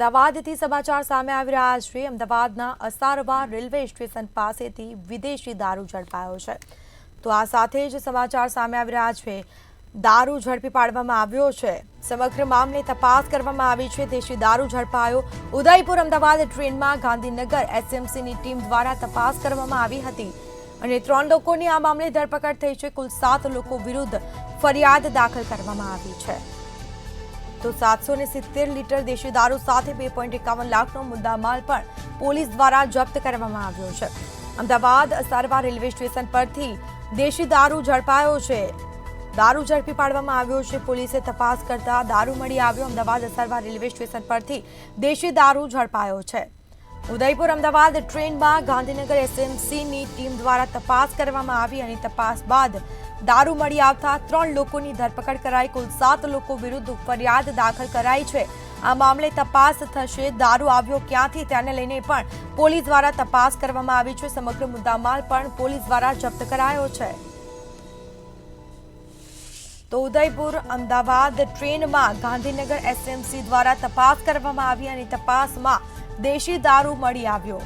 અમદાવાદથી સમાચાર સામે આવી રહ્યા છે। અમદાવાદના અસારવા રેલવે સ્ટેશન પાસેથી વિદેશી દારૂ ઝડપાયો છે। તો આ સાથે જ સમાચાર સામે આવી રહ્યા છે। દારૂ ઝડપી પાડવામાં આવ્યો છે। સમગ્ર મામલે તપાસ કરવામાં આવી છે। દેશી દારૂ ઝડપાયો। ઉદયપુર અમદાવાદ ટ્રેનમાં ગાંધીનગર એસએમસીની ટીમ દ્વારા તપાસ કરવામાં આવી હતી અને 3 લોકોની આ મામલે ધરપકડ થઈ છે। કુલ 7 લોકો વિરુદ્ધ ફરિયાદ દાખલ કરવામાં આવી છે। તો 770 લીટર દેશી દારૂ સાથે 2.51 લાખનો મુદ્દામાલ પણ પોલીસ દ્વારા જપ્ત કરવામાં આવ્યો છે। અમદાવાદ અસારવા રેલવે સ્ટેશન પરથી દેશી દારૂ ઝડપાયો છે। દારૂ ઝડપી પાડવામાં આવ્યો છે। પોલીસે તપાસ કરતા દારૂ મળી આવ્યો। અમદાવાદ અસારવા રેલવે સ્ટેશન પરથી દેશી દારૂ ઝડપાયો છે। ઉદયપુર અમદાવાદ ટ્રેનમાં ગાંધીનગર એસએમસીની ટીમ દ્વારા તપાસ કરવામાં આવી અને તપાસ બાદ દારૂ મળી આવતા 3 લોકોની ધરપકડ કરાઈ। કુલ 7 લોકો વિરુદ્ધ ફરિયાદ દાખલ કરાઈ છે। આ મામલે તપાસ થશે। દારૂ આવ્યો ક્યાંથી તેને લઈને પણ પોલીસ દ્વારા તપાસ કરવામાં આવી છે। સમગ્ર મુદ્દામાલ પણ પોલીસ દ્વારા જપ્ત કરાયો છે। તો ઉદયપુર અમદાવાદ ટ્રેનમાં ગાંધીનગર એસએમસી દ્વારા તપાસ કરવામાં આવી અને તપાસમાં દેશી દારૂ મળી આવ્યો।